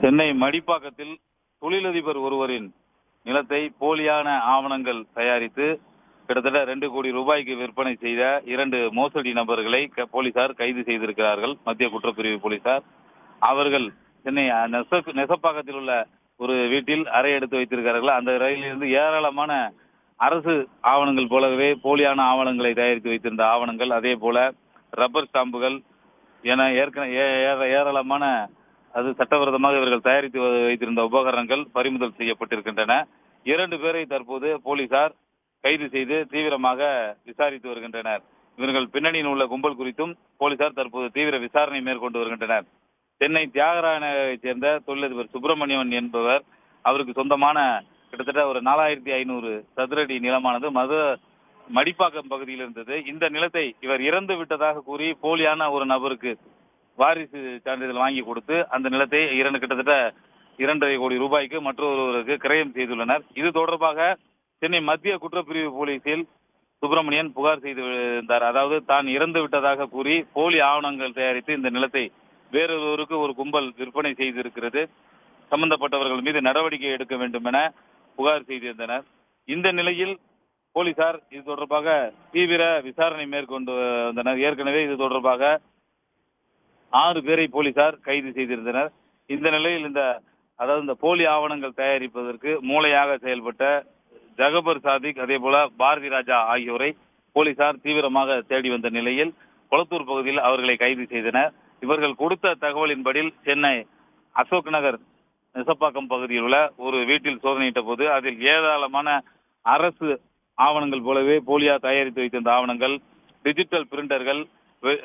சென்னை மடிப்பாக்கத்தில் தொழிலதிபர் ஒருவரின் நிலத்தை போலியான ஆவணங்கள் தயாரித்து கிட்டத்தட்ட 2 கோடி ரூபாய்க்கு விற்பனை செய்த 2 மோசடி நபர்களை போலீசார் கைது செய்திருக்கிறார்கள். மத்திய குற்றப்பிரிவு போலீசார் அவர்கள் சென்னை நெசப்பாக்கத்தில் உள்ள ஒரு வீட்டில் அறை எடுத்து வைத்திருக்கிறார்கள். அந்த அறையிலிருந்து ஏராளமான அரசு ஆவணங்கள் போலவே போலியான ஆவணங்களை தயாரித்து வைத்திருந்த ஆவணங்கள், அதே போல ரப்பர் ஸ்டாம்புகள் என ஏராளமான அது சட்டவிரோதமாக இவர்கள் தயாரித்து வைத்திருந்த உபகரணங்கள் பறிமுதல் செய்யப்பட்டிருக்கின்றன. 2 பேரை தற்போது போலீசார் கைது செய்து தீவிரமாக விசாரித்து வருகின்றனர். இவர்கள் பின்னணியில் உள்ள கும்பல் குறித்தும் போலீசார் தற்போது தீவிர விசாரணை மேற்கொண்டு வருகின்றனர். சென்னை தியாகராய நகரைச் சேர்ந்த தொழிலதிபர் சுப்பிரமணியன் என்பவர், அவருக்கு சொந்தமான கிட்டத்தட்ட ஒரு 4500 சதுரடி நிலமானது மடிப்பாக்கம் பகுதியில் இருந்தது. இந்த நிலத்தை இவர் இறந்து விட்டதாக கூறி போலியான ஒரு நபருக்கு வாரிசு சான்றிதழ் வாங்கி கொடுத்து அந்த நிலத்தை கிட்டத்தட்ட 2.5 கோடி ரூபாய்க்கு மற்றொருவருக்கு கிரயம் செய்துள்ளனர். இது தொடர்பாக சென்னை மத்திய குற்றப்பிரிவு போலீசில் சுப்பிரமணியன் புகார் செய்திருந்தார். அதாவது தான் இறந்து விட்டதாக கூறி போலி ஆவணங்கள் தயாரித்து இந்த நிலத்தை வேறொருவருக்கு ஒரு கும்பல் விற்பனை செய்திருக்கிறது. சம்பந்தப்பட்டவர்கள் மீது நடவடிக்கை எடுக்க வேண்டும் என புகார் செய்திருந்தனர். இந்த நிலையில் போலீசார் இது தொடர்பாக தீவிர விசாரணை மேற்கொண்டு வந்தனர். ஏற்கனவே இது தொடர்பாக 6 பேரை போலீசார் கைது செய்திருந்தனர். இந்த நிலையில் இந்த போலி ஆவணங்கள் தயாரிப்பதற்கு மூளையாக செயல்பட்ட ஜகபர் சாதிக், அதே போல பாரதி ராஜா ஆகியோரை போலீசார் தீவிரமாக தேடி வந்த நிலையில் கொளத்தூர் பகுதியில் அவர்களை கைது செய்தனர். இவர்கள் கொடுத்த தகவலின்படி சென்னை அசோக் நகர் நெசப்பாக்கம் பகுதியில் உள்ள ஒரு வீட்டில் சோதனையிட்ட போது அதில் ஏராளமான அரசு ஆவணங்கள் போலவே போலியா தயாரித்து வைத்திருந்த ஆவணங்கள், டிஜிட்டல் பிரிண்டர்கள்,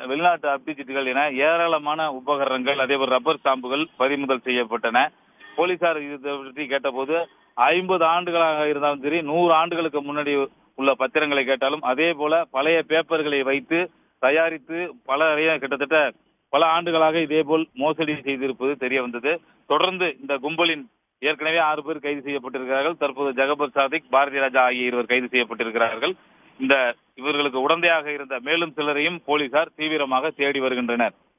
வெளிநாட்டு அப்டிஜிட்டுகள் என ஏராளமான உபகரணங்கள், அதேபோல் ரப்பர் ஸ்டாம்புகள் பறிமுதல் செய்யப்பட்டன. போலீசார் இது பற்றி கேட்டபோது 50 ஆண்டுகளாக இருந்தாலும் சரி, 100 ஆண்டுகளுக்கு முன்னாடி உள்ள பத்திரங்களை கேட்டாலும் அதே போல பழைய பேப்பர்களை வைத்து தயாரித்து கிட்டத்தட்ட பல ஆண்டுகளாக இதேபோல் மோசடி செய்திருப்பது தெரிய வந்தது. தொடர்ந்து இந்த கும்பலின் ஏற்கனவே 6 பேர் கைது செய்யப்பட்டிருக்கிறார்கள். தற்போது ஜகபர் சாதிக், பாரதி ராஜா ஆகிய 2 கைது செய்யப்பட்டிருக்கிறார்கள். இவர்களுக்கு உடந்தையாக இருந்த மேலும் சிலரையும் போலீசார் தீவிரமாக தேடி வருகின்றனர்.